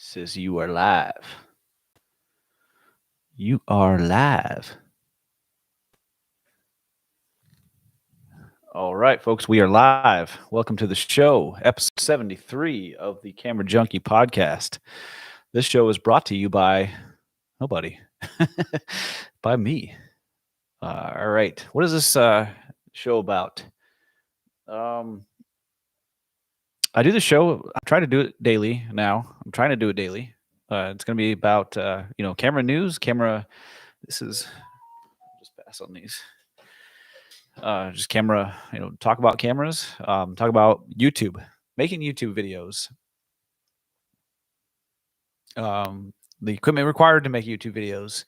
Says you are live. You are live. All right, folks, we are live. Welcome to the show, episode 73 of the Camera Junkie podcast. This show is brought to you by nobody, by me. All right, what is this show about? I do the show. I try to do it daily now. I'm trying to do it daily. It's going to be about camera news, camera. This is just pass on these. Just camera, talk about cameras, talk about YouTube, making YouTube videos, the equipment required to make YouTube videos.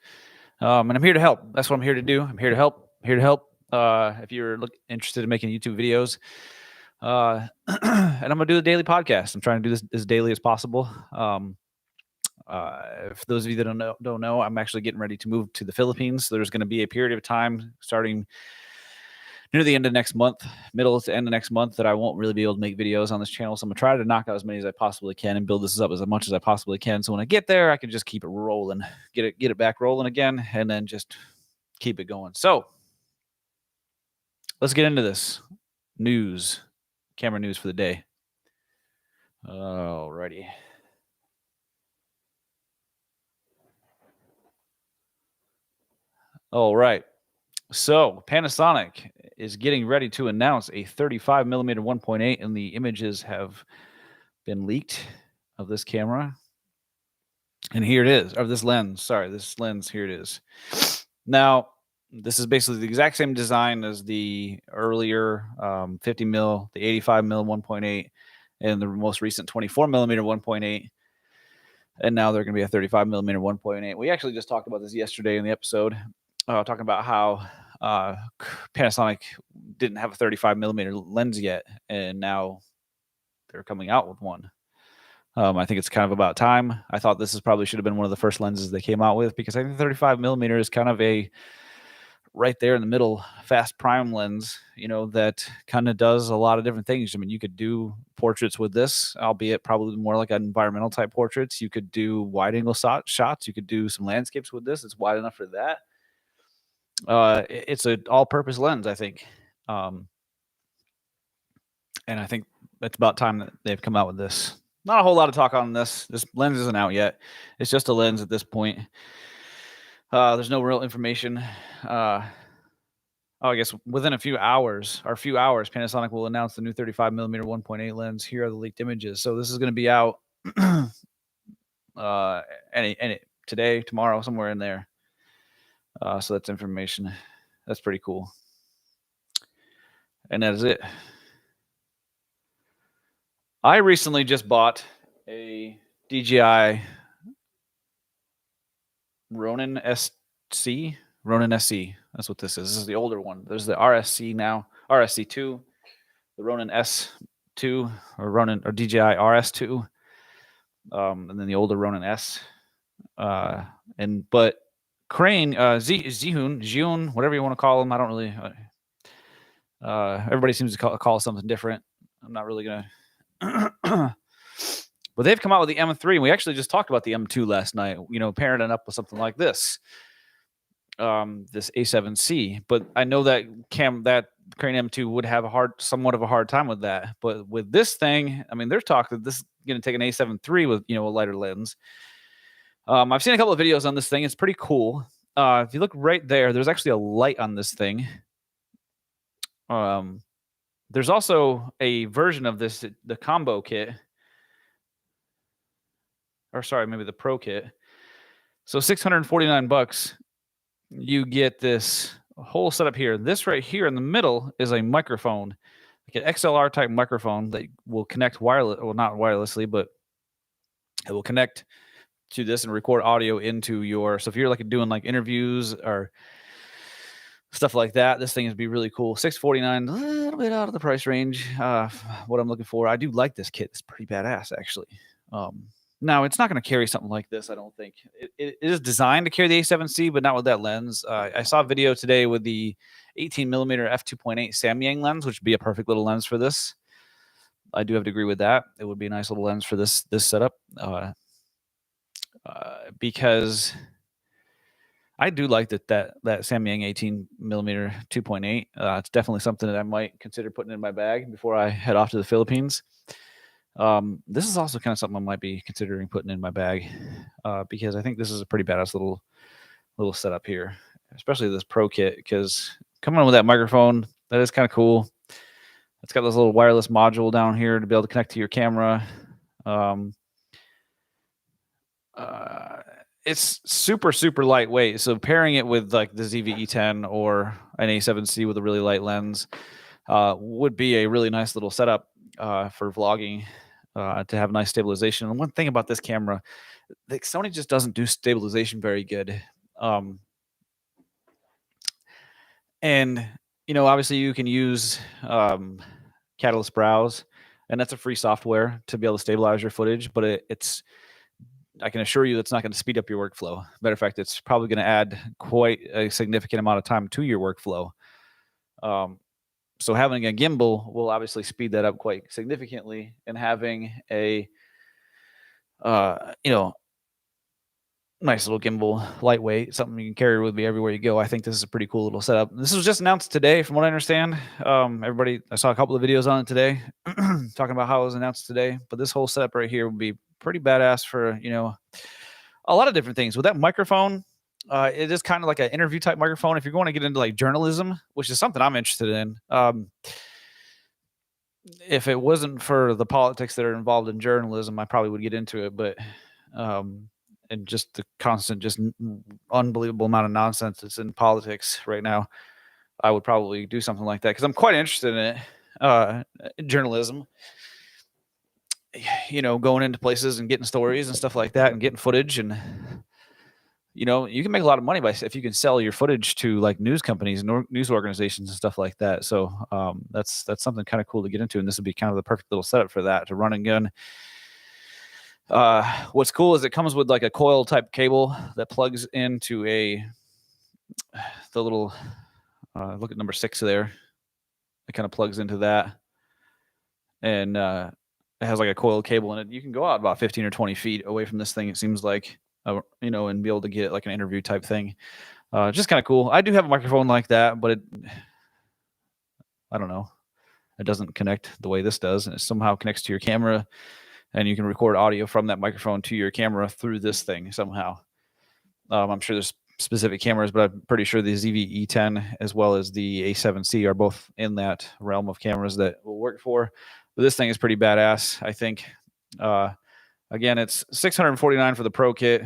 And I'm here to help. That's what I'm here to do. I'm here to help. If you're interested in making YouTube videos, and I'm gonna do a daily podcast. I'm trying to do this as daily as possible. For those of you that don't know, I'm actually getting ready to move to the Philippines. So there's going to be a period of time starting near the end of next month, middle to end of next month, that I won't really be able to make videos on this channel. So I'm gonna try to knock out as many as I possibly can and build this up as much as I possibly can. So when I get there, I can just keep it rolling, get it back rolling again, and then just keep it going. So let's get into this news, camera news for the day. Alrighty. All right. So Panasonic is getting ready to announce a 35mm 1.8, and the images have been leaked of this camera. And here it is, or this lens. Sorry, this lens, here it is. Now, this is basically the exact same design as the earlier 50mm, the 85mm 1.8, and the most recent 24mm 1.8. And now they're going to be a 35mm 1.8. We actually just talked about this yesterday in the episode, talking about how Panasonic didn't have a 35mm lens yet, and now they're coming out with one. I think it's kind of about time. I thought this probably should have been one of the first lenses they came out with, because I think 35mm is kind of a right there in the middle fast prime lens, that kind of does a lot of different things. I mean, you could do portraits with this, albeit probably more like environmental type portraits. You could do wide angle shots. You could do some landscapes with this. It's wide enough for that. It's an all-purpose lens, I think. And I think it's about time that they've come out with this. Not a whole lot of talk on this. This lens isn't out yet. It's just a lens at this point. There's no real information. I guess within a few hours, Panasonic will announce the new 35mm 1.8 lens. Here are the leaked images. So this is going to be out any today, tomorrow, somewhere in there. So that's information. That's pretty cool. And that is it. I recently just bought a DJI Ronin SC. That's what this is. This is the older one. There's the RSC now, RSC2, the Ronin S2, or DJI RS2, and then the older Ronin S. But Crane, Zhiyun, whatever you want to call them. I don't really. Everybody seems to call it something different. I'm not really gonna. But they've come out with the M3, and we actually just talked about the M2 last night. Pairing it up with something like this, this A7C. But I know that Crane M2 would have somewhat of a hard time with that. But with this thing, I mean, they're talking this is going to take an A7 III with a lighter lens. I've seen a couple of videos on this thing. It's pretty cool. If you look right there, there's actually a light on this thing. There's also a version of this, the combo kit. Or sorry, maybe the Pro kit. So $649, you get this whole setup here. This right here in the middle is a microphone, like an XLR type microphone that will connect not wirelessly, but it will connect to this and record audio into your. So if you're doing interviews or stuff like that, this thing would be really cool. $649, a little bit out of the price range. What I'm looking for. I do like this kit. It's pretty badass, actually. Now, it's not going to carry something like this, I don't think. It is designed to carry the A7C, but not with that lens. I saw a video today with the 18mm f2.8 Samyang lens, which would be a perfect little lens for this. I do have to agree with that. It would be a nice little lens for this setup. because I do like that Samyang 18mm 2.8. It's definitely something that I might consider putting in my bag before I head off to the Philippines. This is also kind of something I might be considering putting in my bag because I think this is a pretty badass little setup here, especially this Pro kit, because coming in with that microphone, that is kind of cool. It's got this little wireless module down here to be able to connect to your camera. It's super lightweight. So pairing it with like the ZV-E10 or an A7C with a really light lens would be a really nice little setup for vlogging to have nice stabilization. And one thing about this camera, Sony just doesn't do stabilization very good. And obviously you can use Catalyst Browse, and that's a free software to be able to stabilize your footage, but I can assure you it's not going to speed up your workflow. Matter of fact, it's probably going to add quite a significant amount of time to your workflow. So having a gimbal will obviously speed that up quite significantly, and having a nice little gimbal, lightweight, something you can carry with me everywhere you go. I think this is a pretty cool little setup. This was just announced today, from what I understand. I saw a couple of videos on it today, talking about how it was announced today. But this whole setup right here would be pretty badass for a lot of different things. With that microphone, it is kind of like an interview type microphone. If you're going to get into like journalism, which is something I'm interested in. If it wasn't for the politics that are involved in journalism, I probably would get into it. But and just the constant, just unbelievable amount of nonsense that's in politics right now, I would probably do something like that because I'm quite interested in it. Journalism, going into places and getting stories and stuff like that, and getting footage, and you can make a lot of money if you can sell your footage to like news companies and news organizations and stuff like that. So that's something kind of cool to get into, and this would be kind of the perfect little setup for that, to run and gun. What's cool is it comes with like a coil type cable that plugs into the little look at number 6 there. It kind of plugs into that, and it has like a coil cable in it. You can go out about 15 or 20 feet away from this thing, it seems like, and be able to get like an interview type thing. Just kind of cool. I do have a microphone like that, but I don't know, it doesn't connect the way this does, and it somehow connects to your camera, and you can record audio from that microphone to your camera through this thing somehow. I'm sure there's specific cameras, but I'm pretty sure the ZV-E10 as well as the A7C are both in that realm of cameras that will work for. But this thing is pretty badass, I think. Again, it's $649 for the Pro kit.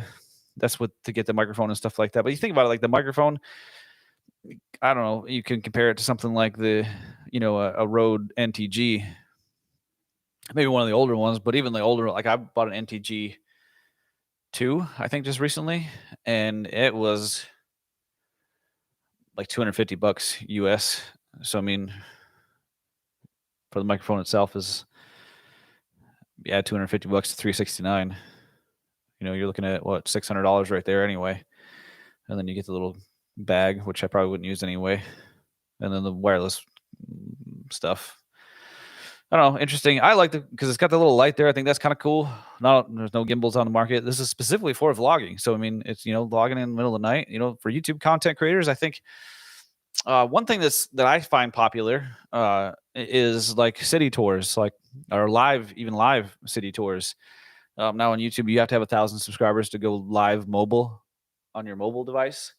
That's to get the microphone and stuff like that. But you think about it, like the microphone, I don't know, you can compare it to something like a Rode NTG. Maybe one of the older ones, but even the older, like I bought an NTG 2, I think, just recently, and it was like $250 US. So I mean, for the microphone itself is $250 to $369. You're looking at what, $600 right there anyway, and then you get the little bag, which I probably wouldn't use anyway, and then the wireless stuff. I don't know, interesting. I like because it's got the little light there. I think that's kind of cool. There's no gimbals on the market. This is specifically for vlogging. So I mean, it's vlogging in the middle of the night. For YouTube content creators, I think one thing that I find popular is like city tours, or live city tours. Now on YouTube, you have to have 1,000 subscribers to go live mobile on your mobile device.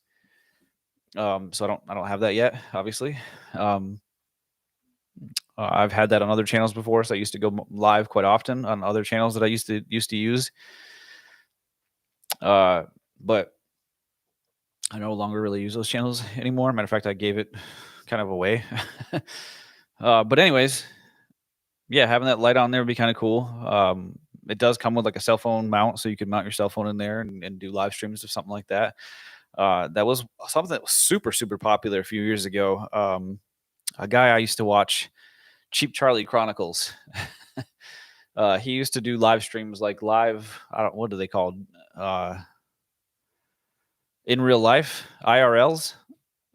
So I don't have that yet, obviously. I've had that on other channels before, so I used to go live quite often on other channels that I used to use. But I no longer really use those channels anymore. Matter of fact, I gave it kind of away. But anyways, yeah, having that light on there would be kind of cool. It does come with like a cell phone mount, so you can mount your cell phone in there and do live streams or something like that. That was something that was super popular a few years ago. A guy I used to watch, Cheap Charlie Chronicles. He used to do live streams, like what are they called? In real life, IRL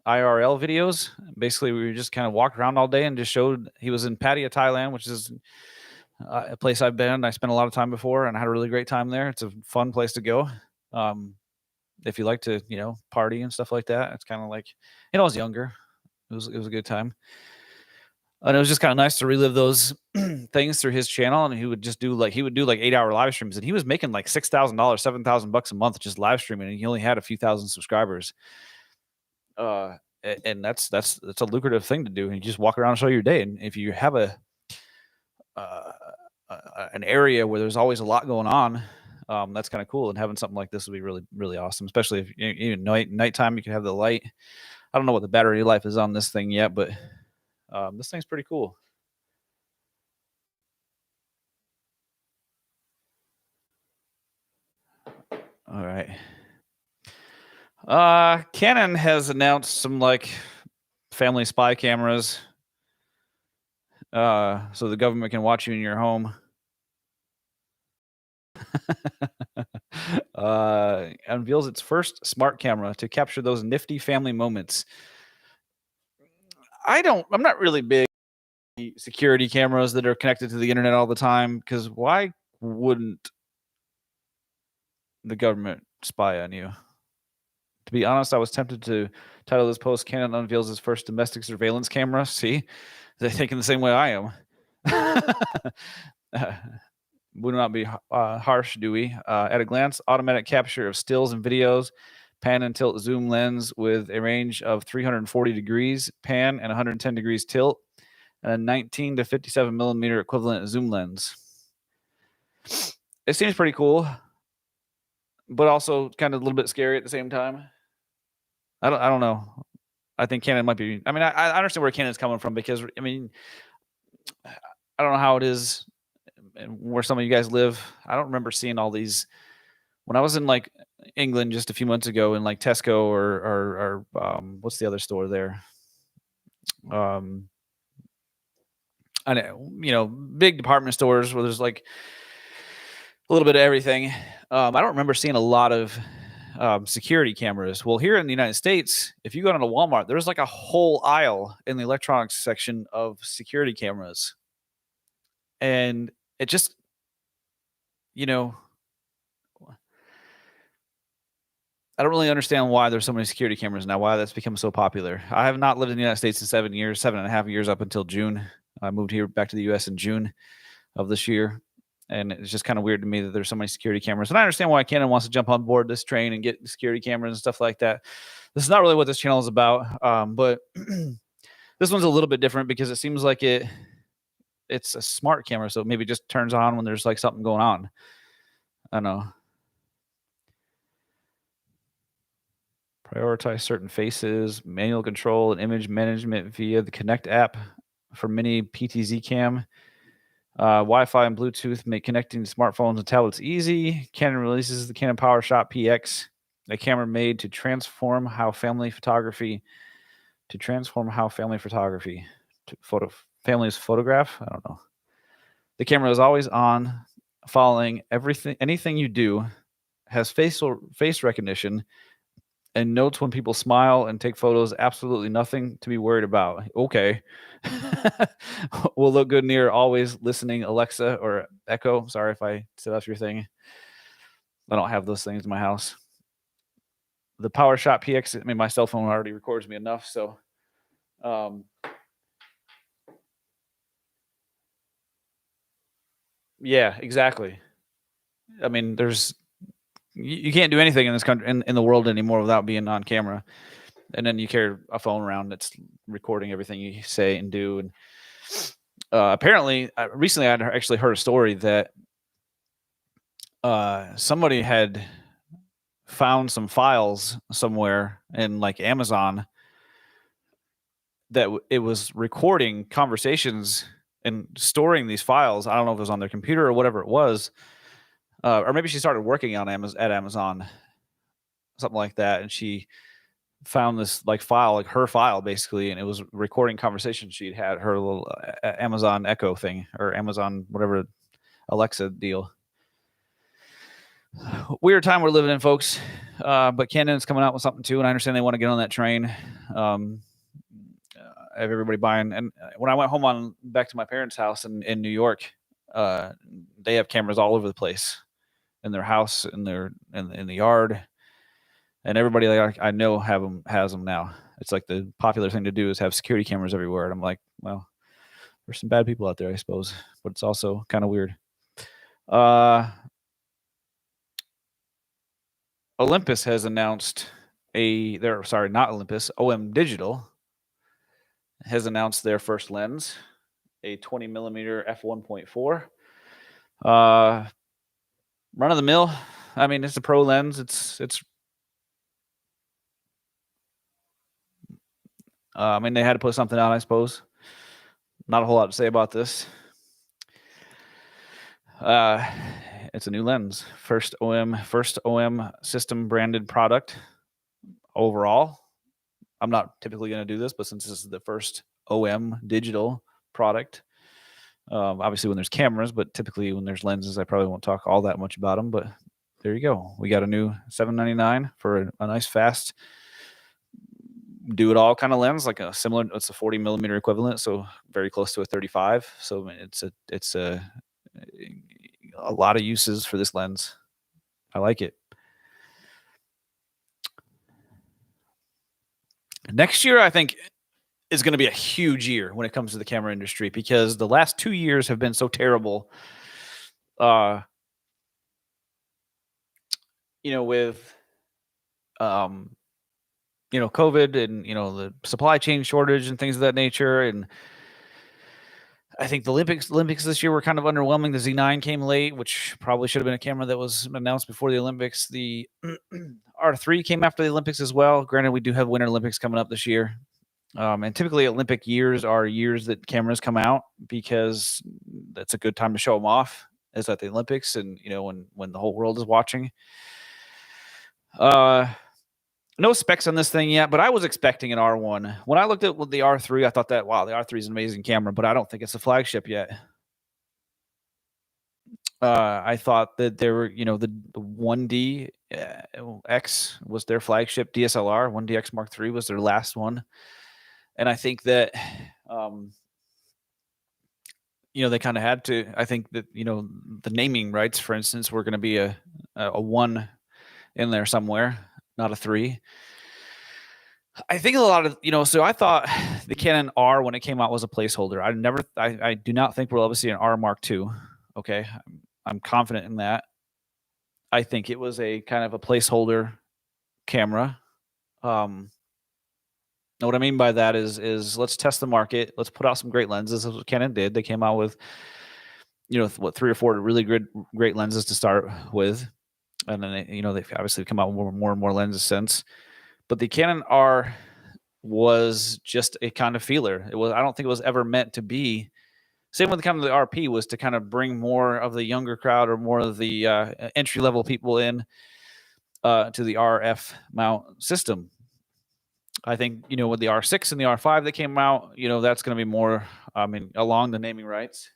videos. Basically, we just kind of walked around all day and just showed. He was in Pattaya, Thailand, which is a place I've been. I spent a lot of time before, and I had a really great time there. It's a fun place to go. If you like to, party and stuff like that. It's kind of like, I was younger. It was a good time. And it was just kind of nice to relive those things through his channel. And he would do like 8-hour live streams, and he was making like $6,000, $7,000 a month just live streaming, and he only had a few thousand subscribers. And that's a lucrative thing to do. And you just walk around and show your day. And if you have an area where there's always a lot going on, that's kind of cool. And having something like this would be really, really awesome, especially if even nighttime you can have the light. I don't know what the battery life is on this thing yet, but this thing's pretty cool. All right. Canon has announced some like family spy cameras, so the government can watch you in your home. Unveils its first smart camera to capture those nifty family moments. I'm not really big security cameras that are connected to the internet all the time, because why wouldn't the government spy on you? To be honest, I was tempted to title this post, Canon unveils its first domestic surveillance camera. See, they're thinking the same way I am. Would not be harsh, do we? At a glance, automatic capture of stills and videos, pan and tilt zoom lens with a range of 340 degrees pan and 110 degrees tilt, and a 19 to 57 millimeter equivalent zoom lens. It seems pretty cool, but also kind of a little bit scary at the same time. I don't know. I think Canon might be. I mean, I understand where Canon's coming from, because I mean, I don't know how it is where some of you guys live. I don't remember seeing all these when I was in like England just a few months ago in like Tesco or what's the other store there? I know, big department stores where there's like a little bit of everything. I don't remember seeing a lot of security cameras. Well, here in the United States, if you go down to Walmart, there's like a whole aisle in the electronics section of security cameras. And it just, I don't really understand why there's so many security cameras now, why that's become so popular. I have not lived in the United States in 7.5 years up until June. I moved here back to the U.S. in June of this year. And it's just kind of weird to me that there's so many security cameras. And I understand why Canon wants to jump on board this train and get security cameras and stuff like that. This is not really what this channel is about. But this one's a little bit different because it seems like it's a smart camera. So maybe it just turns on when there's like something going on. I don't know. Prioritize certain faces, manual control, and image management via the Connect app for mini PTZ cam. Wi-Fi and Bluetooth make connecting to smartphones and tablets easy. Canon releases the Canon PowerShot PX, a camera made to transform how families photography, families photograph. I don't know. The camera is always on, following anything you do, has face recognition, and notes when people smile and take photos. Absolutely nothing to be worried about. Okay. Will look good near always listening Alexa or Echo. Sorry if I said that's your thing. I don't have those things in my house. The PowerShot PX, I mean, my cell phone already records me enough. So, yeah, exactly. I mean, you can't do anything in this country, in the world anymore, without being on camera. And then you carry a phone around that's recording everything you say and do. And apparently, recently I had actually heard a story that somebody had found some files somewhere in like Amazon that it was recording conversations and storing these files. I don't know if it was on their computer or whatever it was. Or maybe she started working on at Amazon, something like that. And she found this like file, like her file basically, and it was recording conversations she'd had, her little Amazon Echo thing, or Amazon whatever Alexa deal. Weird time we're living in, folks. But Canon's coming out with something too, and I understand they want to get on that train. Have everybody buying. And when I went home back to my parents' house in New York, they have cameras all over the place. in their house, in the yard, and everybody like I know has them now. It's like the popular thing to do is have security cameras everywhere, and I'm like, well, there's some bad people out there, I suppose, but it's also kind of weird. Olympus has announced not Olympus, OM Digital has announced their first lens, a 20 millimeter f1.4. Run of the mill. I mean, it's a pro lens. I mean, they had to put something out, I suppose. Not a whole lot to say about this. It's a new lens. First OM system branded product overall. I'm not typically going to do this, but since this is the first OM digital product, obviously when there's cameras, but typically when there's lenses, I probably won't talk all that much about them. But there you go. We got a new $799 for a nice, fast, do-it-all kind of lens, like it's a 40 millimeter equivalent, so very close to a 35. So it's a lot of uses for this lens. I like it. Next year, I think, is going to be a huge year when it comes to the camera industry because the last 2 years have been so terrible. With COVID and the supply chain shortage and things of that nature, and I think the Olympics this year were kind of underwhelming. The Z9 came late, which probably should have been a camera that was announced before the Olympics. The R3 came after the Olympics as well. Granted, we do have Winter Olympics coming up this year. And typically Olympic years are years that cameras come out because that's a good time to show them off, is at the Olympics and, when the whole world is watching. No specs on this thing yet, but I was expecting an R1. When I looked at the R3, I thought that, wow, the R3 is an amazing camera, but I don't think it's a flagship yet. I thought that there were, the 1D X was their flagship DSLR. 1D X Mark III was their last one. And I think that, they kind of had to. I think that, the naming rights, for instance, were going to be a 1 in there somewhere, not a 3. I think a lot of, so I thought the Canon R, when it came out, was a placeholder. I do not think we'll ever see an R Mark II. Okay. I'm confident in that. I think it was a kind of a placeholder camera. What I mean by that is let's test the market. Let's put out some great lenses. That's what Canon did. They came out with, 3 or 4 really great lenses to start with. And then, they've obviously come out with more and more lenses since. But the Canon R was just a kind of feeler. I don't think it was ever meant to be. Same with kind of the RP was to kind of bring more of the younger crowd or more of the entry level people in to the RF mount system. I think, with the R6 and the R5 that came out, that's going to be more, along the naming rights.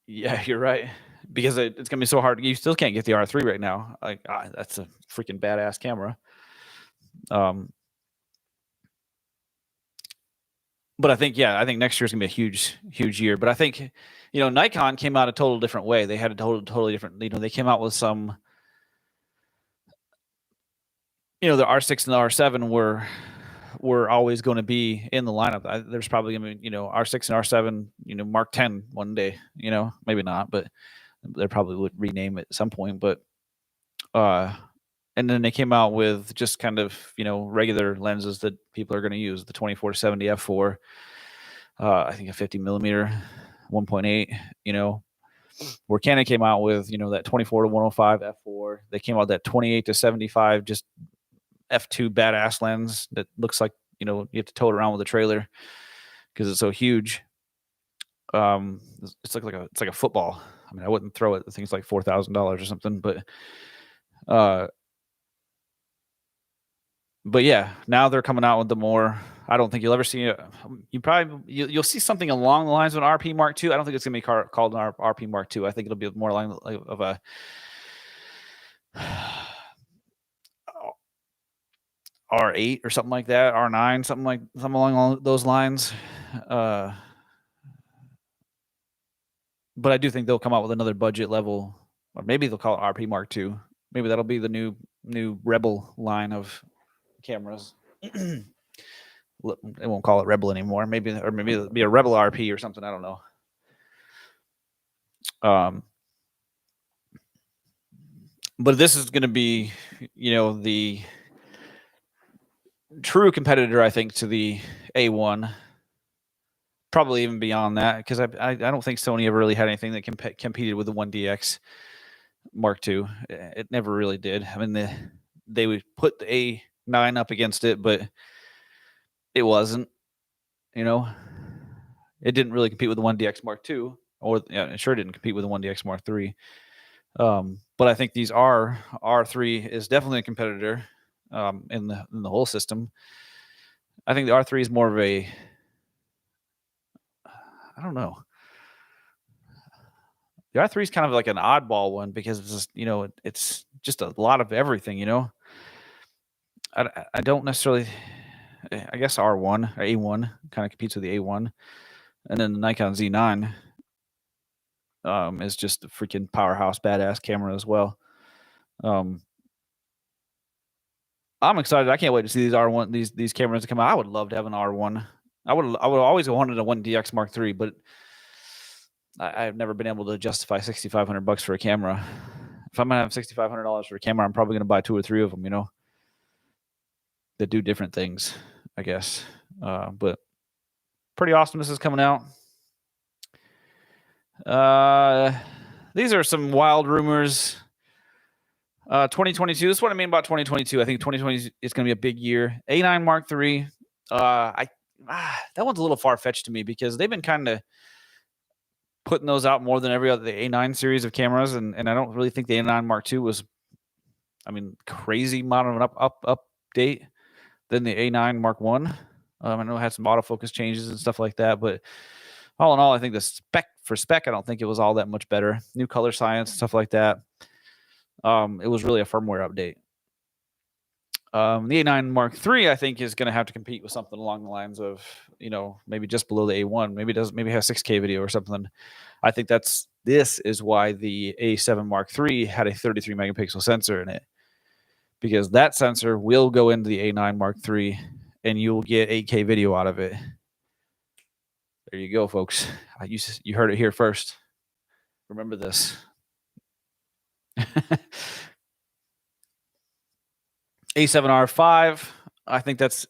Yeah, you're right. Because it's going to be so hard. You still can't get the R3 right now. Like, that's a freaking badass camera. But I think next year is going to be a huge, huge year. But I think, Nikon came out a total different way. They had a totally different, they came out with some, the R6 and the R7 were always going to be in the lineup. There's probably going to be, R6 and R7, Mark 10 one day, maybe not, but they probably would rename it at some point. But, and then they came out with just kind of, regular lenses that people are going to use, the 24-70 f4, I think a 50 millimeter 1.8, where Canon came out with, that 24-105 f4. They came out with that 28-75, just f2 badass lens that looks like, you have to tow it around with a trailer because it's so huge. It's like a football. I mean, I wouldn't throw it. The thing's like $4,000 or something, but yeah, now they're coming out with the more. I don't think you'll ever see it. You'll see something along the lines of an RP Mark II. I don't think it's going to be called an RP Mark II. I think it'll be more along of a R8 or something like that, R9, something along those lines. But I do think they'll come out with another budget level, or maybe they'll call it RP Mark II. Maybe that'll be the new Rebel line of cameras. They won't call it Rebel anymore. Maybe it'll be a Rebel RP or something. I don't know. But this is going to be, the true competitor, I think, to the A1. Probably even beyond that, because I don't think Sony ever really had anything that competed with the 1DX Mark II. It never really did. I mean, they would put the A9 up against it, but it wasn't. It didn't really compete with the 1DX Mark II, or it sure didn't compete with the 1DX Mark III. But I think these R3 is definitely a competitor in the whole system. I think the R3 is more of a, I don't know. The R3 is kind of like an oddball one because it's just, it's just a lot of everything, I don't necessarily, I guess R1 or A1 kind of competes with the A1. And then the Nikon Z9 is just a freaking powerhouse, badass camera as well. I'm excited. I can't wait to see these R1 these cameras come out. I would love to have an R1. I would always wanted a 1DX Mark III, but I've never been able to justify $6,500 for a camera. If I'm gonna have $6,500 for a camera, I'm probably gonna buy 2 or 3 of them. That do different things, I guess. But pretty awesome. This is coming out. These are some wild rumors. 2022. This is what I mean about 2022. I think 2020 is going to be a big year. A9 Mark III. That one's a little far-fetched to me because they've been kind of putting those out more than every other the A9 series of cameras, and I don't really think the A9 Mark II was, crazy modern update than the A9 Mark I. I know it had some autofocus changes and stuff like that, but all in all, I think the spec, I don't think it was all that much better. New color science, stuff like that. It was really a firmware update. The A9 Mark III, I think, is going to have to compete with something along the lines of, maybe just below the A1. Maybe have 6K video or something. I think this is why the A7 Mark III had a 33 megapixel sensor in it, because that sensor will go into the A9 Mark III, and you'll get 8K video out of it. There you go, folks. You heard it here first. Remember this. A7R5. I think what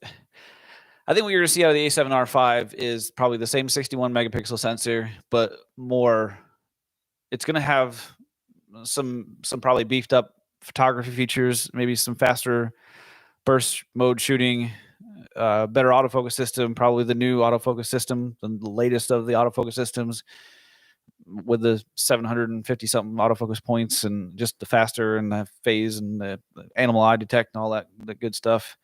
you're going to see out of the A7R5 is probably the same 61 megapixel sensor, but more. It's going to have some probably beefed up photography features, maybe some faster burst mode shooting, better autofocus system, probably the new autofocus system, the latest of the autofocus systems, with the 750 something autofocus points, and just the faster and the phase and the animal eye detect and all that the good stuff.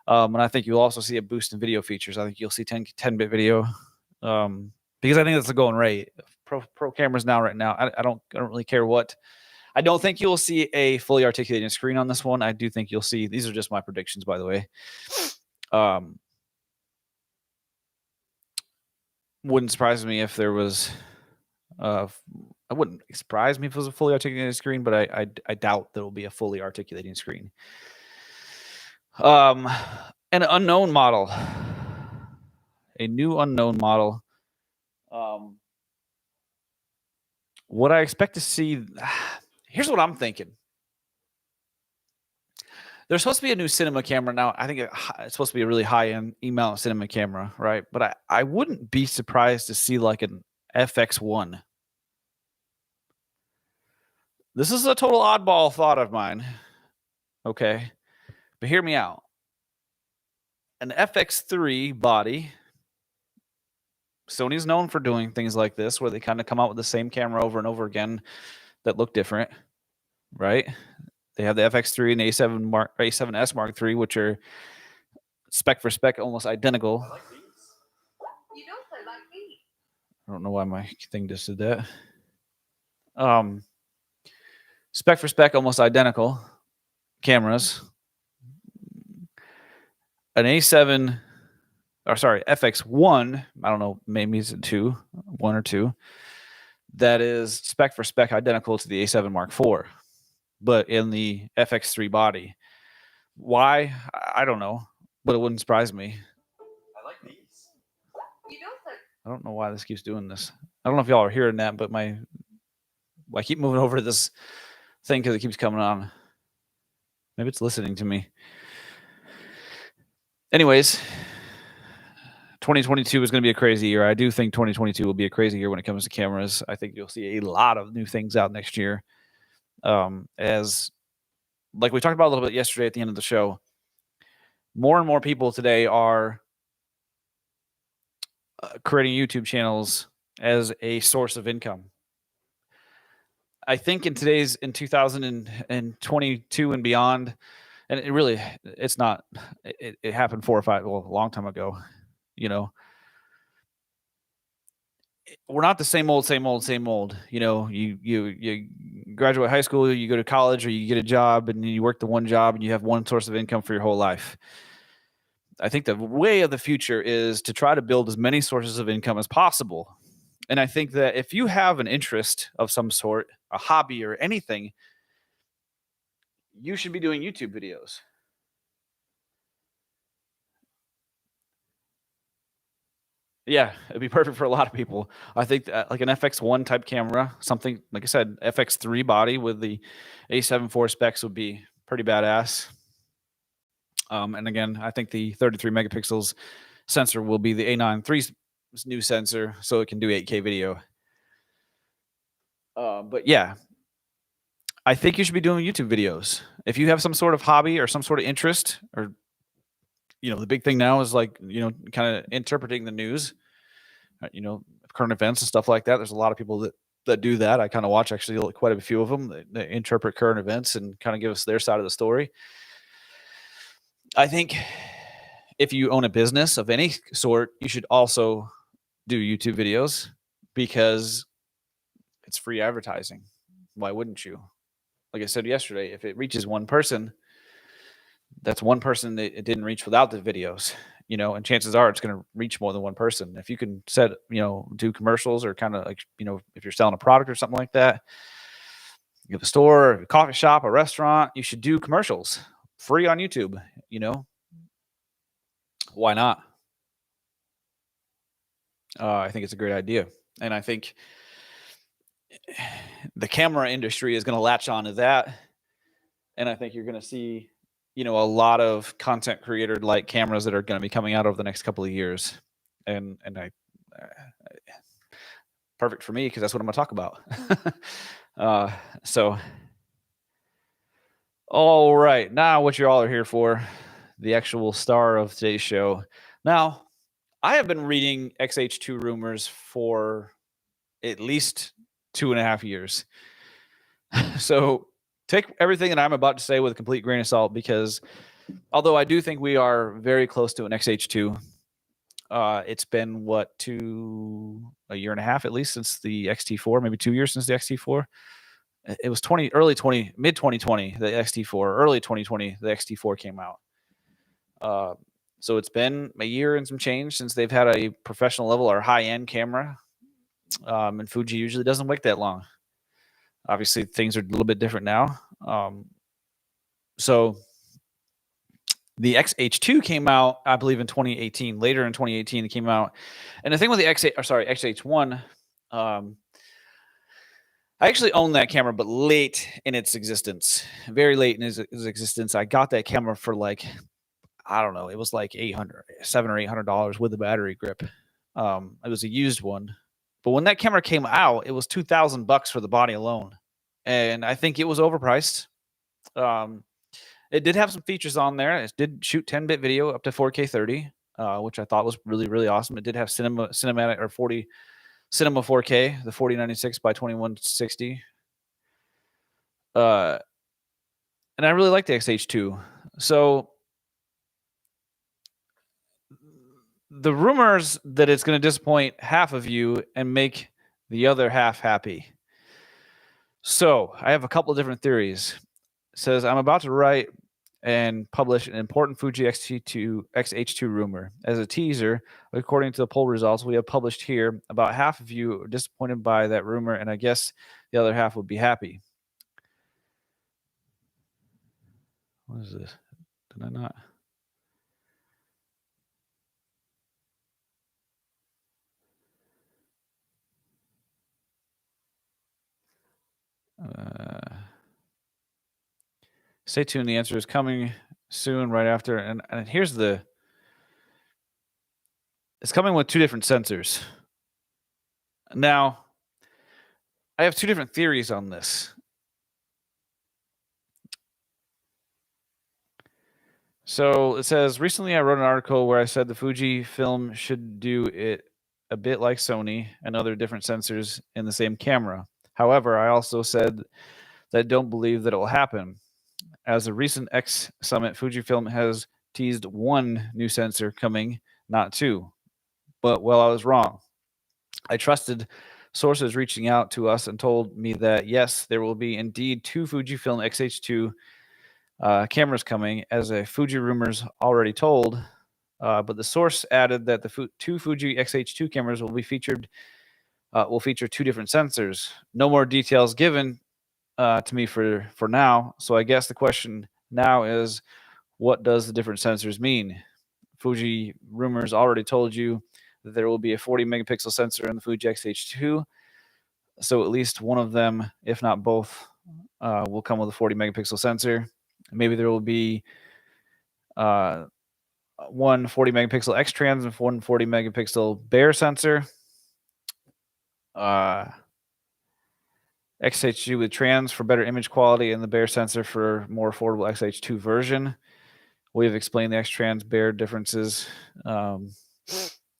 And I think you'll also see a boost in video features. I think you'll see 10-bit video, because I think that's the going rate. Pro cameras right now. I don't really care what. I don't think you'll see a fully articulating screen on this one. I do think you'll see. These are just my predictions, by the way. Wouldn't surprise me if there was. I wouldn't surprise me if it was a fully articulating screen, but I doubt there will be a fully articulating screen. An unknown model, a new unknown model. What I expect to see, here's what I'm thinking. There's supposed to be a new cinema camera now. I think it's supposed to be a really high-end E-mount cinema camera, right? But I wouldn't be surprised to see like an FX1. This is a total oddball thought of mine. Okay. But hear me out. An FX3 body. Sony's known for doing things like this, where they kind of come out with the same camera over and over again that look different, right? They have the FX3 and the A7S Mark III, which are spec for spec almost identical. I like these. You don't play like me. I don't know why my thing just did that. Spec for spec almost identical cameras. An FX1, I don't know, maybe it's 1 or 2. that is spec for spec identical to the A7 Mark IV, but in the FX3 body. Why? I don't know, but it wouldn't surprise me. I like these. I don't know why this keeps doing this. I don't know if y'all are hearing that, but I keep moving over to this thing because it keeps coming on. Maybe it's listening to me. Anyways, 2022 is going to be a crazy year. I do think 2022 will be a crazy year when it comes to cameras. I think you'll see a lot of new things out next year. As like we talked about a little bit yesterday at the end of the show, more and more people today are creating YouTube channels as a source of income. I think in 2022 and beyond, and it's not, it happened a long time ago, you know, we're not the same old, you know, you graduate high school, you go to college, or you get a job and you work the one job and you have one source of income for your whole life. I think the way of the future is to try to build as many sources of income as possible. And I think that if you have an interest of some sort, a hobby or anything, you should be doing YouTube videos. Yeah, it'd be perfect for a lot of people. I think that, like an FX1 type camera, something like I said, FX3 body with the A7 IV specs would be pretty badass. And again, I think the 33 megapixels sensor will be the A9 III's new sensor, so it can do 8K video. But yeah, I think you should be doing YouTube videos. If you have some sort of hobby or some sort of interest, or, you know, the big thing now is like, you know, kind of interpreting the news, you know, current events and stuff like that. There's a lot of people that do that. I kind of watch actually quite a few of them. They interpret current events and kind of give us their side of the story. I think if you own a business of any sort, you should also do YouTube videos because it's free advertising. Why wouldn't you? Like I said yesterday, if it reaches one person, that's one person that it didn't reach without the videos, you know, and chances are it's going to reach more than one person. If you can do commercials or kind of like, you know, if you're selling a product or something like that, you have a store, a coffee shop, a restaurant, you should do commercials free on YouTube, you know. Why not? I think it's a great idea. And I think the camera industry is going to latch on to that. And I think you're going to see, you know, a lot of content creator like cameras that are going to be coming out over the next couple of years. And perfect for me because that's what I'm going to talk about. So, all right. Now what you all are here for, the actual star of today's show. Now, I have been reading X-H2 rumors for at least 2.5 years. So take everything that I'm about to say with a complete grain of salt, because although I do think we are very close to an X-H2, it's been a year and a half at least since the X-T4, maybe 2 years since the X-T4. It was mid 2020, the X-T4, early 2020, the X-T4 came out. So it's been a year and some change since they've had a professional level or high-end camera. And Fuji usually doesn't wait that long. Obviously, things are a little bit different now. So the X-H2 came out, I believe, in 2018. Later in 2018, it came out. And the thing with the X-H1, I actually own that camera, but late in its existence, very late in its existence. I got that camera for like, I don't know, it was like $700 or $800 with a battery grip. It was a used one. But when that camera came out, it was $2,000 for the body alone. And I think it was overpriced. It did have some features on there. It did shoot 10-bit video up to 4K 30, which I thought was really, really awesome. It did have cinematic or 40 cinema 4K, the 4096 by 2160. And I really like the X-H2. So the rumors that it's going to disappoint half of you and make the other half happy. So I have a couple of different theories. It says I'm about to write and publish an important Fuji X-H2 rumor. As a teaser, according to the poll results we have published here, about half of you are disappointed by that rumor, and I guess the other half would be happy. What is this? Did I not? Stay tuned. The answer is coming soon, right after. And here's the. It's coming with 2 different sensors. Now, I have 2 different theories on this. So it says, recently I wrote an article where I said the Fujifilm should do it a bit like Sony and other different sensors in the same camera. However, I also said that I don't believe that it will happen. As a recent X Summit, Fujifilm has teased 1 new sensor coming, not 2. But, well, I was wrong. I trusted sources reaching out to us and told me that, yes, there will be indeed 2 Fujifilm X-H2 cameras coming, as a Fuji rumors already told. But the source added that the 2 Fuji X-H2 cameras will feature 2 different sensors. No more details given to me for now. So I guess the question now is, what does the different sensors mean? Fuji rumors already told you that there will be a 40 megapixel sensor in the Fuji X-H2. So at least one of them, if not both, will come with a 40 megapixel sensor. Maybe there will be 1 40 megapixel X-trans and 1 40 megapixel bare sensor. X-H2 with trans for better image quality and the bare sensor for more affordable X-H2 version. We have explained the X-trans bare differences, or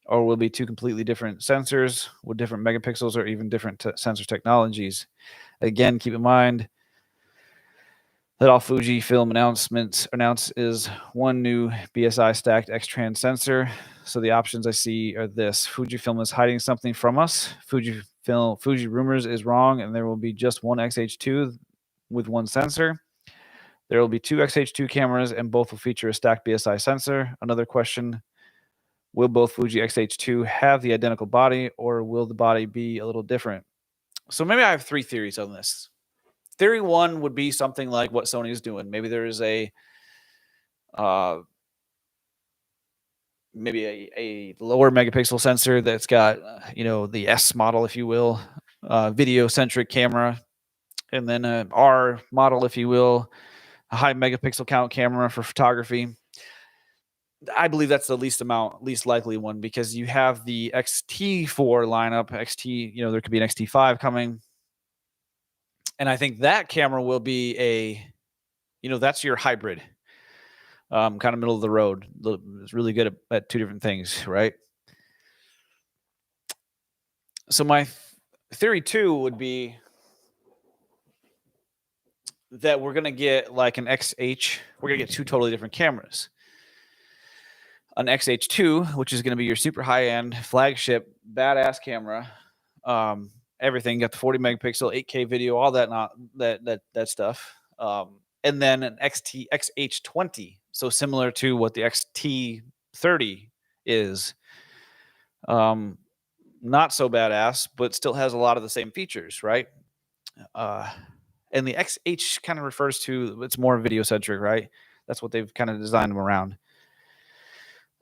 will be 2 completely different sensors with different megapixels or even different sensor technologies. Again, keep in mind that all Fujifilm announce is 1 new BSI stacked X-trans sensor. So the options I see are this: Fujifilm is hiding something from us. Fuji rumors is wrong, and there will be just 1 X-H2 with 1 sensor. There will be 2 X-H2 cameras, and both will feature a stacked BSI sensor. Another question: will both Fuji X-H2 have the identical body, or will the body be a little different? So maybe I have 3 theories on this. Theory 1 would be something like what Sony is doing. Maybe there is a lower megapixel sensor that's got the S model, if you will, video centric camera, and then a R model, if you will, a high megapixel count camera for photography. I believe that's the least likely one, because you have the XT4 lineup. There could be an XT5 coming. And I think that camera will be that's your hybrid, kind of middle of the road. It's really good at 2 different things, right? So my theory 2 would be that we're going to get like an XH. We're going to get 2 totally different cameras. An XH2, which is going to be your super high-end flagship badass camera. Everything, got the 40 megapixel 8K video, all that stuff. And then an XH20, so similar to what the XT30 is. Not so badass, but still has a lot of the same features, right? And the XH kind of refers to, it's more video centric, right? That's what they've kind of designed them around.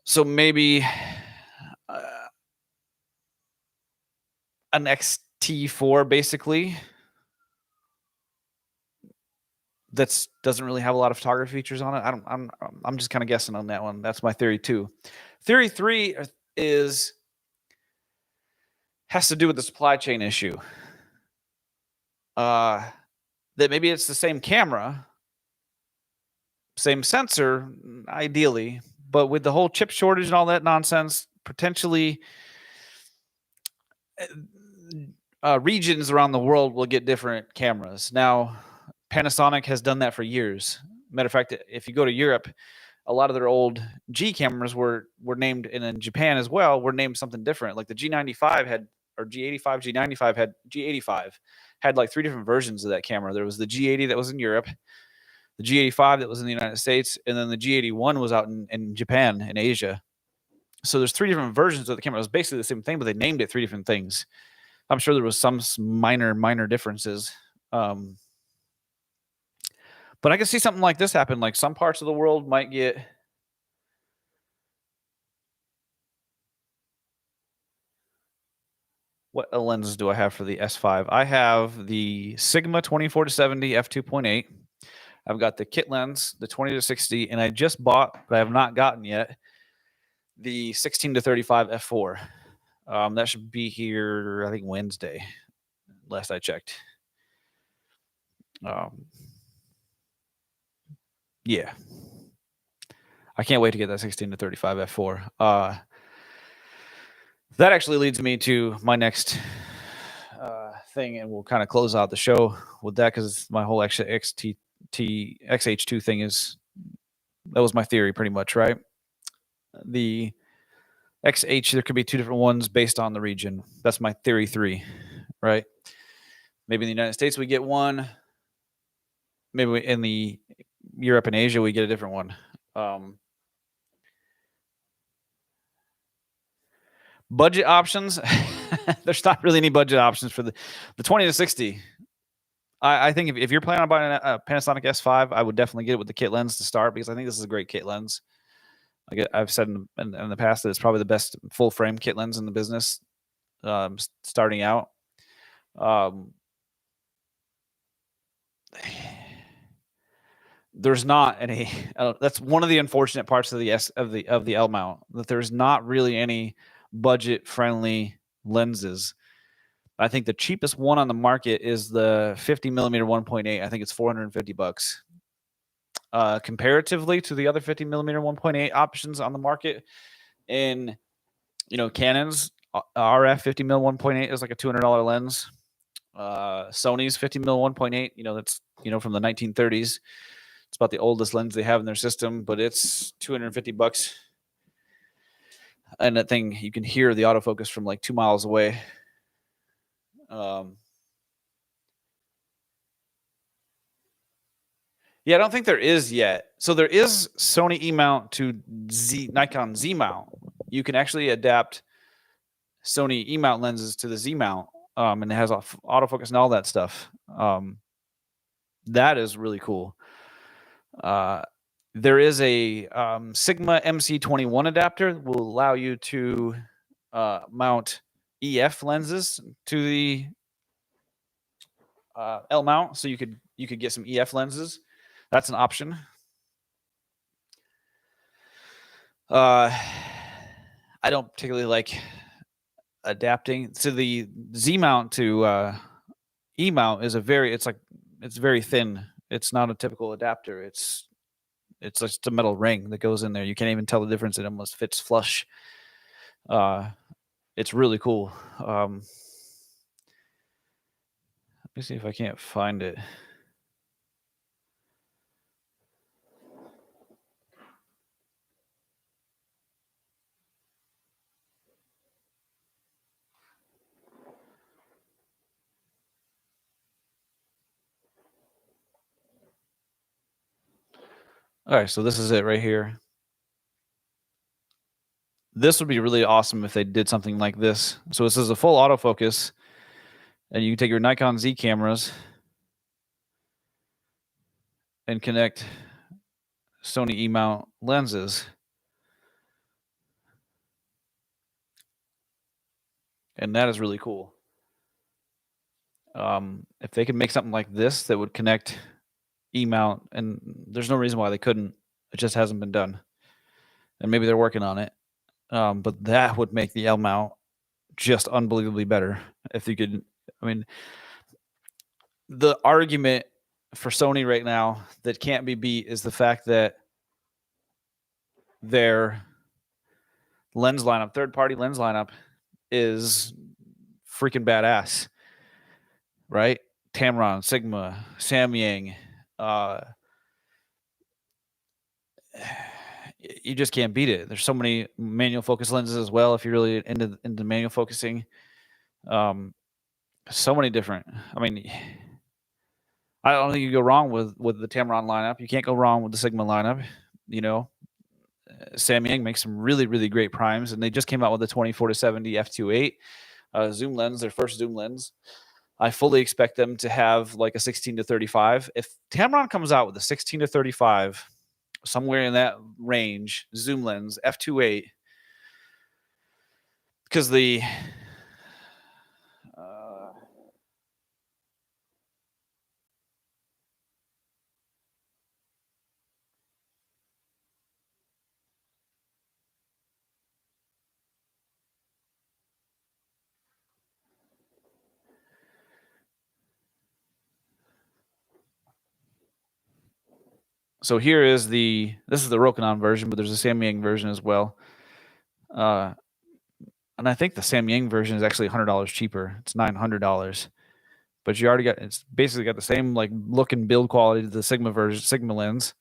So maybe an XT4, basically, that doesn't really have a lot of photography features on it. I'm just kind of guessing on that one. That's my theory 2. Theory 3 has to do with the supply chain issue. That maybe it's the same camera, same sensor, ideally, but with the whole chip shortage and all that nonsense, potentially regions around the world will get different cameras. Now, Panasonic has done that for years. Matter of fact, if you go to Europe, a lot of their old G cameras were named, and in Japan as well, were named something different. Like the G95 had, or G85, G95 had like 3 different versions of that camera. There was the G80 that was in Europe. the G85 that was in the United States, and then the G81 was out in Japan, in Asia. So there's 3 different versions of the camera. It was basically the same thing, but they named it 3 different things. I'm sure there was some minor differences. But I can see something like this happen. Like some parts of the world might get... What lenses do I have for the S5? I have the Sigma 24-70 f2.8. I've got the kit lens, the 20-60, and I just bought, but I have not gotten yet, the 16-35 f4. That should be here, I think, Wednesday, last I checked. Yeah. I can't wait to get that 16-35 f4. That actually leads me to my next thing, and we'll kind of close out the show with that because my whole X-H2 thing that was my theory pretty much, right? The X-H, there could be 2 different ones based on the region. That's my theory 3, right? Maybe in the United States we get one. Maybe in the Europe and Asia we get a different one. Budget options. There's not really any budget options for the 20-60. I think if you're planning on buying a Panasonic S5, I would definitely get it with the kit lens to start, because I think this is a great kit lens. Like I've said in the past, that it's probably the best full frame kit lens in the business, starting out. There's not any. That's one of the unfortunate parts of the L mount, that there's not really any budget friendly lenses. I think the cheapest one on the market is the 50mm 1.8. I think it's $450. Comparatively to the other 50mm 1.8 options on the market, and Canon's RF 50mm 1.8 is like a $200 lens. Sony's 50mm 1.8, that's from the 1930s. It's about the oldest lens they have in their system, but it's $250. And that thing, you can hear the autofocus from like 2 miles away. Yeah, I don't think there is yet. So there is Sony E-mount to Nikon Z mount. You can actually adapt Sony E-mount lenses to the Z mount, and it has autofocus and all that stuff. That is really cool. There is a Sigma MC21 adapter that will allow you to mount EF lenses to the L mount, so you could get some EF lenses. That's an option. I don't particularly like adapting. So the Z mount to E mount is it's very thin. It's not a typical adapter. It's just a metal ring that goes in there. You can't even tell the difference. It almost fits flush. It's really cool. Let me see if I can't find it. All right, so this is it right here. This would be really awesome if they did something like this. So this is a full autofocus, and you can take your Nikon Z cameras and connect Sony E-mount lenses. And that is really cool. If they could make something like this that would connect E-mount, and there's no reason why they couldn't. It just hasn't been done. And maybe they're working on it. But that would make the L mount just unbelievably better. If you could, the argument for Sony right now that can't be beat is the fact that their lens lineup, third-party lens lineup, is freaking badass, right? Tamron, Sigma, Samyang. You just can't beat it. There's so many manual focus lenses as well. If you're really into manual focusing, so many different. I don't think you go wrong with the Tamron lineup. You can't go wrong with the Sigma lineup. You know, Samyang makes some really, really great primes, and they just came out with the 24-70 f2.8 zoom lens, their first zoom lens. I fully expect them to have like a 16-35. If Tamron comes out with a 16-35, somewhere in that range, zoom lens, f2.8, because the so here is this is the Rokinon version, but there's a Samyang version as well. And I think the Samyang version is actually $100 cheaper. It's $900. But you already it's basically got the same like look and build quality to the Sigma lens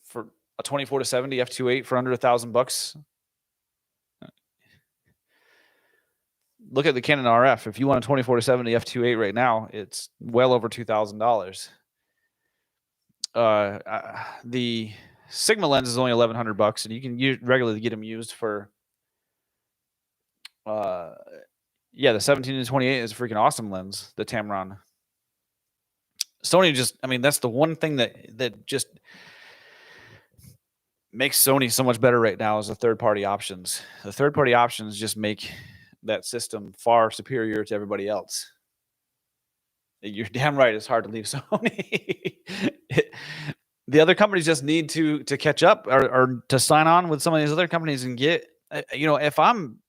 for a 24-70 f2.8 for under $1,000. Look at the Canon RF. If you want a 24-70 f2.8 right now, it's well over $2,000. The Sigma lens is only $1,100, and you can regularly get them used for. Yeah, the 17-28 is a freaking awesome lens, the Tamron. Sony just, I mean, that's the one thing that just makes Sony so much better right now is the third-party options. The third-party options just make that system far superior to everybody else. You're damn right. It's hard to leave Sony. The other companies just need to catch up or to sign on with some of these other companies and get, if I'm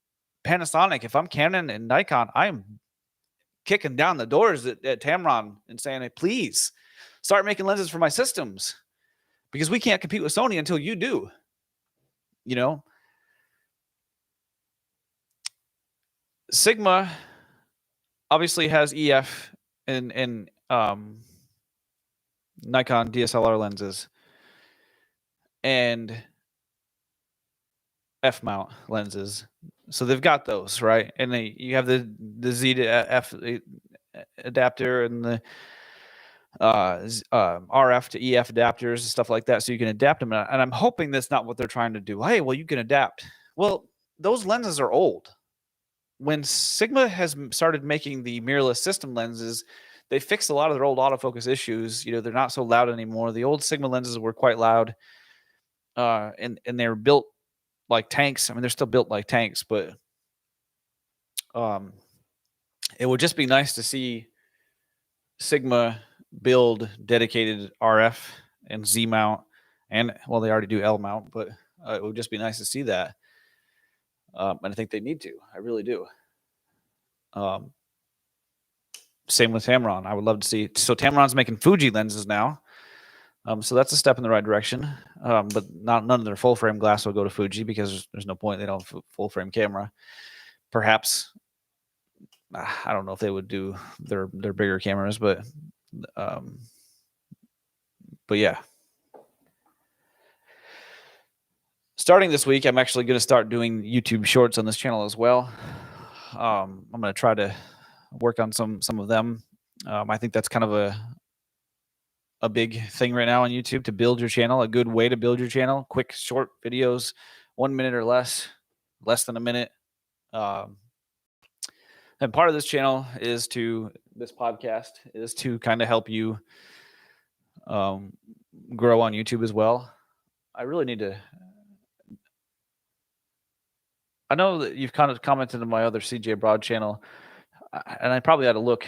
Panasonic, if I'm Canon and Nikon, I'm kicking down the doors at Tamron and saying, hey, please start making lenses for my systems, because we can't compete with Sony until you do. Sigma obviously has EF and Nikon DSLR lenses and F-mount lenses. So they've got those, right? And you have the Z to F adapter and the RF to EF adapters and stuff like that, so you can adapt them. And I'm hoping that's not what they're trying to do. Hey, well, you can adapt. Well, those lenses are old. When Sigma has started making the mirrorless system lenses, they fixed a lot of their old autofocus issues. They're not so loud anymore. The old Sigma lenses were quite loud, and they're built like tanks. I mean, they're still built like tanks, but it would just be nice to see Sigma build dedicated RF and Z mount, and well, they already do L mount, but it would just be nice to see that. And I think they need to. I really do. Same with Tamron. I would love to see. So Tamron's making Fuji lenses now. So that's a step in the right direction. But none of their full frame glass will go to Fuji, because there's no point. They don't have a full frame camera. Perhaps, I don't know if they would do their bigger cameras, but yeah. Starting this week, I'm actually going to start doing YouTube shorts on this channel as well. I'm going to try to work on some of them. I think that's kind of a big thing right now on YouTube, to build your channel. A good way to build your channel: quick, short videos, 1 minute or less than a minute. And part of this channel this podcast is to kind of help you grow on YouTube as well. I really need to. I know that you've kind of commented on my other CJ Broad channel, and I probably ought to look.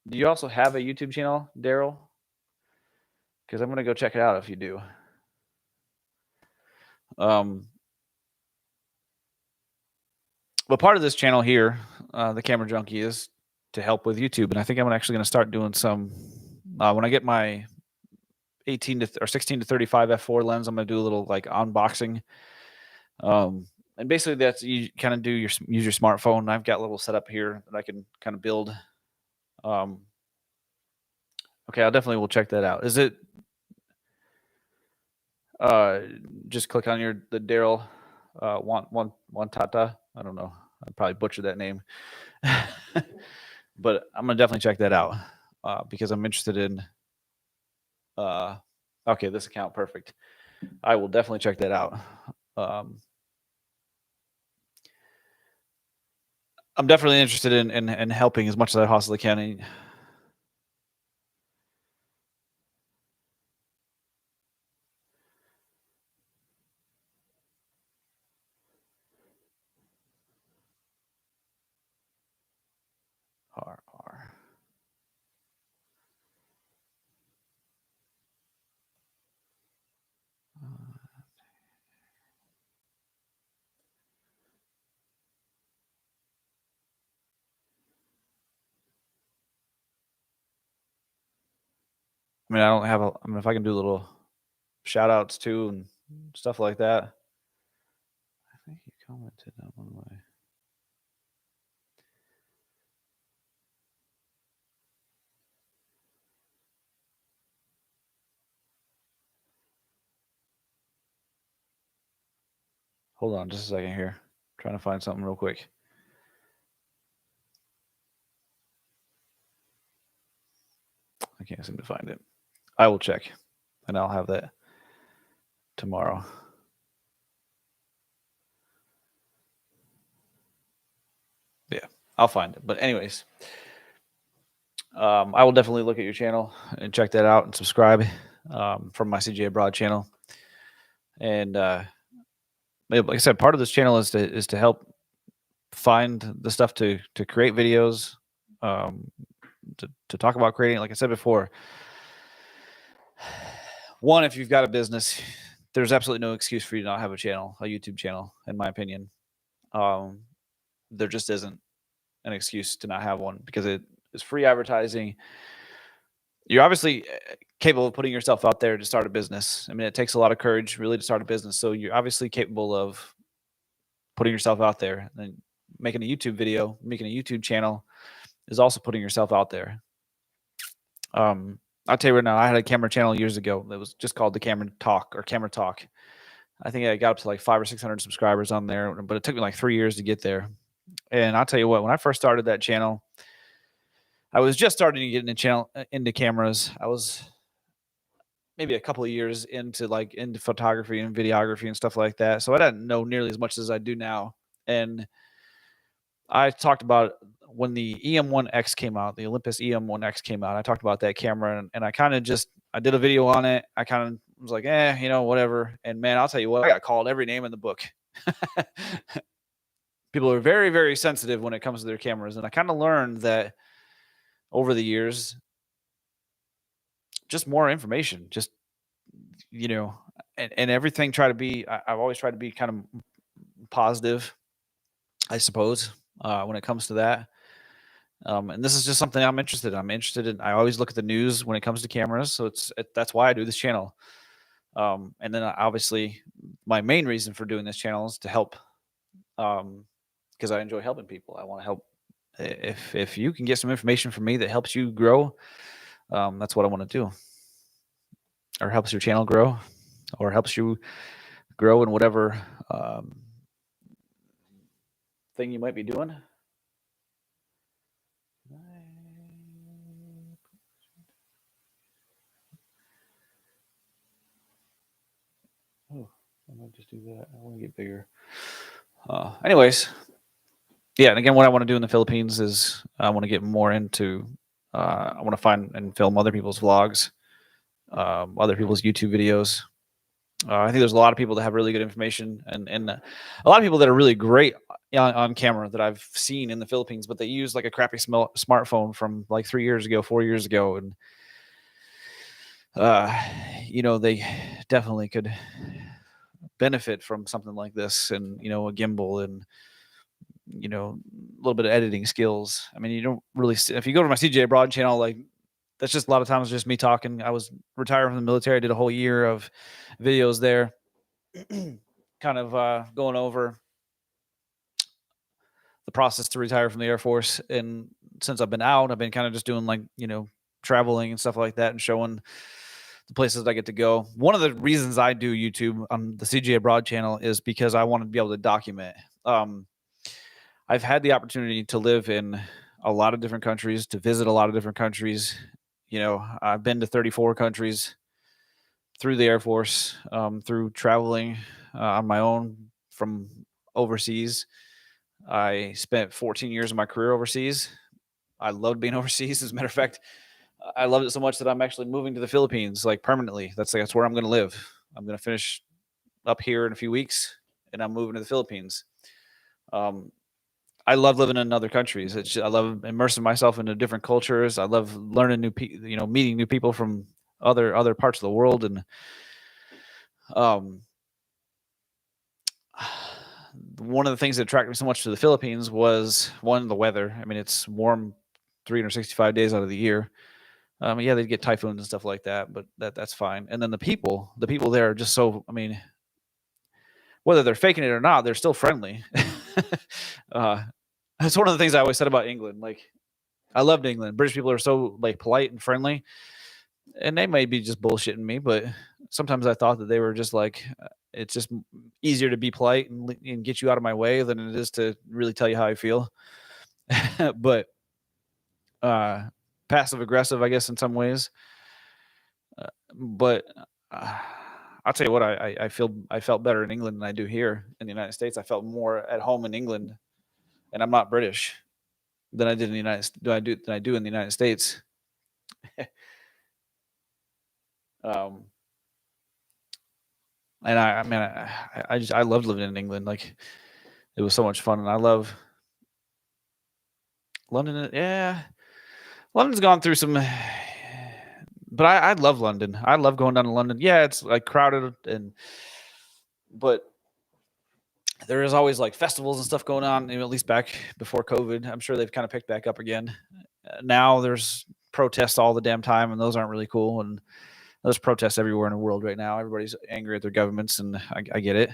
Do you also have a YouTube channel, Daryl? Because I'm going to go check it out if you do. But part of this channel here, the Camera Junkie, is to help with YouTube, and I think I'm actually going to start doing some. When I get my 16 to 35 f4 lens, I'm going to do a little like unboxing. And basically, that's you kind of use your smartphone. I've got a little setup here that I can kind of build. Okay, I definitely will check that out. Is it? Just click on the Daryl one Tata. I don't know. I probably butchered that name, but I'm gonna definitely check that out. because I'm interested in. Okay, this account, perfect. I will definitely check that out. I'm definitely interested in helping as much as I possibly can. R. I mean, I don't have I mean, if I can do little shout outs too and stuff like that. I think you commented on one of my. Hold on just a second here. I'm trying to find something real quick. I can't seem to find it. I will check, and I'll have that tomorrow. Yeah, I'll find it. But anyways, I will definitely look at your channel and check that out and subscribe from my CJ Abroad channel. And like I said, part of this channel is to help find the stuff to create videos, to talk about creating. Like I said before, one, if you've got a business, there's absolutely no excuse for you to not have a channel, a YouTube channel, in my opinion. There just isn't an excuse to not have one because it is free advertising. You're obviously capable of putting yourself out there to start a business. I mean, it takes a lot of courage really to start a business. So you're obviously capable of putting yourself out there. And making a YouTube video, making a YouTube channel is also putting yourself out there. I'll tell you right now, I had a camera channel years ago that was just called the Camera Talk or Camera Talk. I think I got up to like 500 or 600 subscribers on there, but it took me like 3 years to get there. And I'll tell you what, when I first started that channel, I was just starting to get into cameras. I was maybe a couple of years into photography and videography and stuff like that. So I didn't know nearly as much as I do now. And I talked about when the EM1X came out, the Olympus EM1X came out. I talked about that camera, and I kind of I did a video on it. I kind of was like, whatever. And man, I'll tell you what, I got called every name in the book. People are very, very sensitive when it comes to their cameras. And I kind of learned that over the years, just more information, just, and everything I've always tried to be kind of positive, I suppose, when it comes to that. And this is just something I'm interested in. I always look at the news when it comes to cameras. So that's why I do this channel. And then obviously my main reason for doing this channel is to help, because I enjoy helping people. I want to help. If you can get some information from me that helps you grow, that's what I want to do, or helps your channel grow, or helps you grow in whatever thing you might be doing. Oh, I might just do that. I want to get bigger. Anyways, yeah, and again, what I want to do in the Philippines is I want to get more into. I want to find and film other people's vlogs, other people's YouTube videos. I think there's a lot of people that have really good information, and a lot of people that are really great on camera that I've seen in the Philippines, but they use like a crappy smartphone from like 3 years ago, 4 years ago, and they definitely could benefit from something like this, and a gimbal, and a little bit of editing skills. I mean, you don't really if you go to my CJ Abroad channel, like that's just a lot of times just me talking. I was retired from the military. I did a whole year of videos there, kind of going over the process to retire from the Air Force. And since I've been out, I've been kind of just doing like, traveling and stuff like that and showing the places I get to go. One of the reasons I do YouTube on the CJ Abroad channel is because I want to be able to document. I've had the opportunity to live in a lot of different countries, to visit a lot of different countries. You know, I've been to 34 countries through the Air Force, through traveling on my own from overseas. I spent 14 years of my career overseas. I loved being overseas. As a matter of fact, I loved it so much that I'm actually moving to the Philippines, like permanently. That's where I'm going to live. I'm going to finish up here in a few weeks, and I'm moving to the Philippines. I love living in other countries. I love immersing myself into different cultures. I love learning new people, meeting new people from other parts of the world. And one of the things that attracted me so much to the Philippines was, one, the weather. I mean, it's warm 365 days out of the year. Yeah, they get typhoons and stuff like that, but that's fine. And then the people there are just so, I mean, whether they're faking it or not, they're still friendly. That's one of the things I always said about England. Like, I loved England. British people are so like polite and friendly, and they may be just bullshitting me, but sometimes I thought that they were just like, it's just easier to be polite and get you out of my way than it is to really tell you how I feel. But passive aggressive, I guess, in some ways. But I'll tell you what, I felt better in England than I do here in the United States. I felt more at home in England, and I'm not British, than I did in the than I do in the United States. And I loved living in England. Like, it was so much fun, and I love London. Yeah, London's gone through some, but I love London. I love going down to London. Yeah, it's like crowded, but there is always like festivals and stuff going on. At least back before COVID, I'm sure they've kind of picked back up again. Now there's protests all the damn time, and those aren't really cool. And there's protests everywhere in the world right now. Everybody's angry at their governments, and I get it.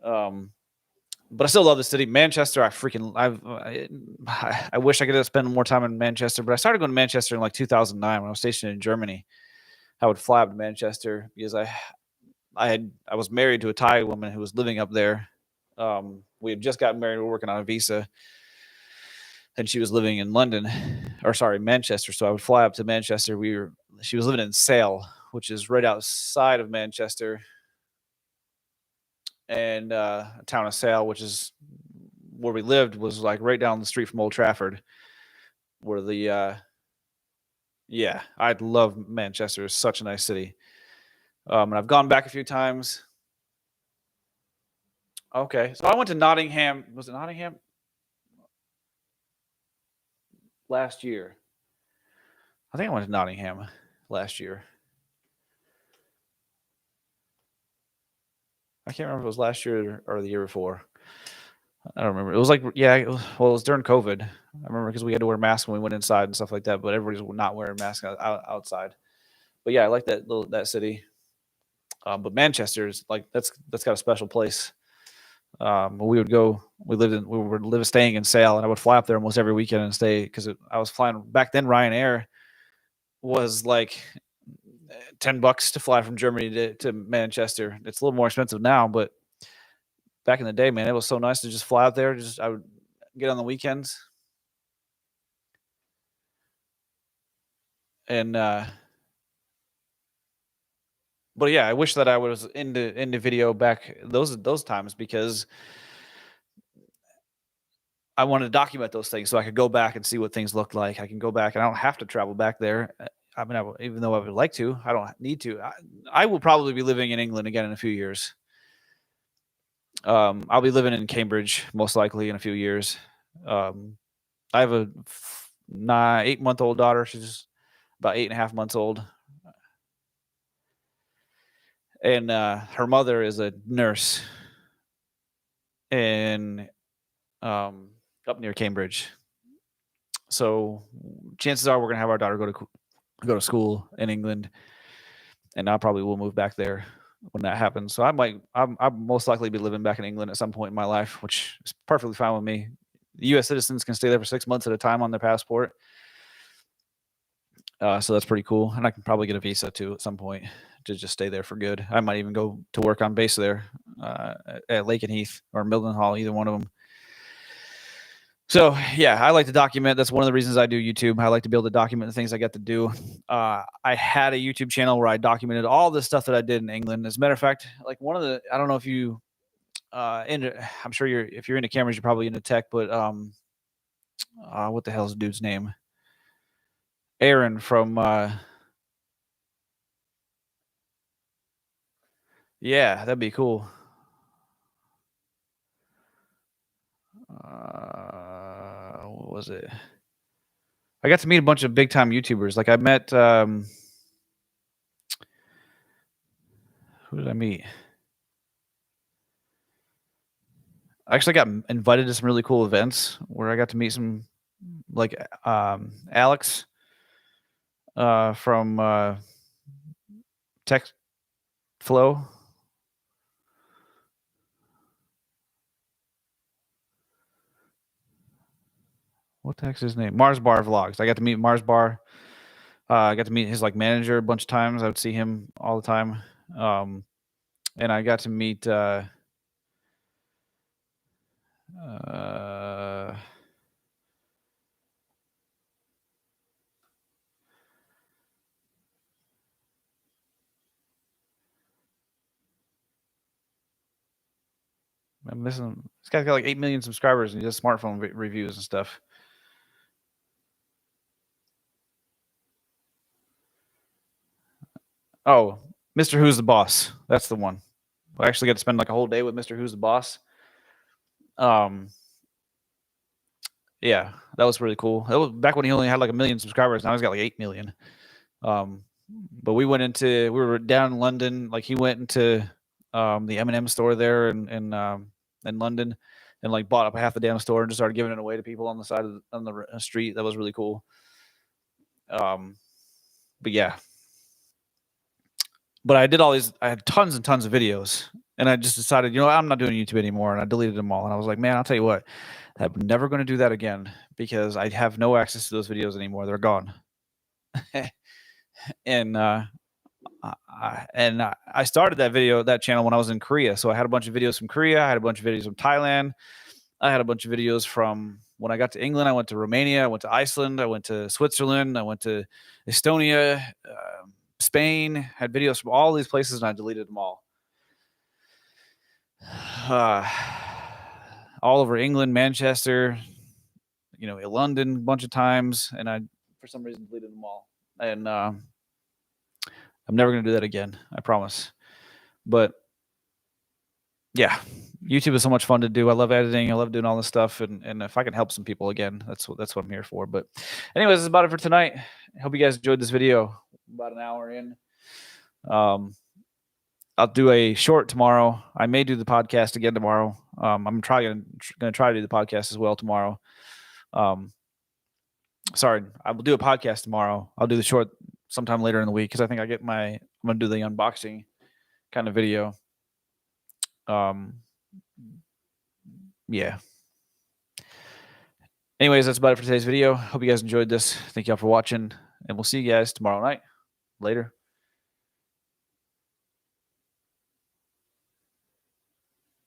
But I still love the city. Manchester, I wish I could have spent more time in Manchester, but I started going to Manchester in like 2009 when I was stationed in Germany. I would fly up to Manchester because I was married to a Thai woman who was living up there. We had just gotten married. We were working on a visa, and she was living in Manchester. So I would fly up to Manchester. She was living in Sale, which is right outside of Manchester, and a town of Sale, which is where we lived, was like right down the street from Old Trafford, where I love Manchester. It's such a nice city. And I've gone back a few times. Okay, so I went to Nottingham. Was it Nottingham? Last year. I think I went to Nottingham last year. I can't remember if it was last year or the year before. I don't remember. It was like, it was during COVID. I remember because we had to wear masks when we went inside and stuff like that, but everybody's not wearing masks outside. But yeah, I like that city. But Manchester is like, that's got a special place. We were staying in Sale, and I would fly up there almost every weekend and stay, because I was flying back then. Ryanair was like $10 to fly from Germany to Manchester. It's a little more expensive now, but back in the day, man, it was so nice to just fly out there. I would get on the weekends, and but yeah, I wish that I was into video back those times, because I wanted to document those things so I could go back and see what things looked like. I can go back, and I don't have to travel back there. I mean, even though I would like to, I don't need to. I will probably be living in England again in a few years. I'll be living in Cambridge most likely in a few years. I have a 8-month-old daughter. She's about 8.5 months old. And her mother is a nurse up near Cambridge. So chances are we're going to have our daughter go to school in England, and I probably will move back there when that happens. So I'll most likely be living back in England at some point in my life, which is perfectly fine with me. The U.S. citizens can stay there for 6 months at a time on their passport. So that's pretty cool. And I can probably get a visa too at some point to just stay there for good. I might even go to work on base there at Lakenheath or Mildenhall, either one of them. So yeah, I like to document. That's one of the reasons I do YouTube. I like to be able to document the things I get to do. I had a YouTube channel where I documented all the stuff that I did in England. As a matter of fact, like one of the, I don't know if you, I'm sure if you're into cameras, you're probably into tech, but what the hell's the dude's name? Aaron from, yeah, that'd be cool. What was it? I got to meet a bunch of big time YouTubers. Like I met, who did I meet? I actually got invited to some really cool events where I got to meet some, like Alex from Tech Flow. What the heck's his name? Mars Bar Vlogs. I got to meet Mars Bar. I got to meet his like manager a bunch of times. I would see him all the time. And I got to meet I'm missing. This guy's got like 8 million subscribers and he does smartphone reviews and stuff. Oh, Mr. Who's the Boss. That's the one. I actually got to spend like a whole day with Mr. Who's the Boss. Yeah, that was really cool. That was back when he only had like 1 million subscribers. Now he's got like 8 million. But we were down in London. Like he went into the M&M store there in London and like bought up half the damn store and just started giving it away to people on the side of on the street. That was really cool. But yeah. But I had tons and tons of videos, and I just decided, I'm not doing YouTube anymore, and I deleted them all. And I was like, man, I'll tell you what, I'm never going to do that again because I have no access to those videos anymore. They're gone. And I started that channel when I was in Korea. So I had a bunch of videos from Korea. I had a bunch of videos from Thailand. I had a bunch of videos from when I got to England. I went to Romania. I went to Iceland. I went to Switzerland. I went to Estonia. Spain, had videos from all these places, and I deleted them all. All over England, Manchester, London a bunch of times, and I, for some reason, deleted them all. And I'm never going to do that again, I promise. But yeah, YouTube is so much fun to do. I love editing. I love doing all this stuff, and if I can help some people again, that's what I'm here for. But anyways, that's about it for tonight. I hope you guys enjoyed this video. About an hour in. I'll do a short tomorrow. I may do the podcast again tomorrow. I'm going to try to do the podcast as well tomorrow. Sorry, I will do a podcast tomorrow. I'll do the short sometime later in the week because I think I'm going to do the unboxing kind of video. Yeah. Anyways, that's about it for today's video. Hope you guys enjoyed this. Thank y'all for watching, and we'll see you guys tomorrow night. Later.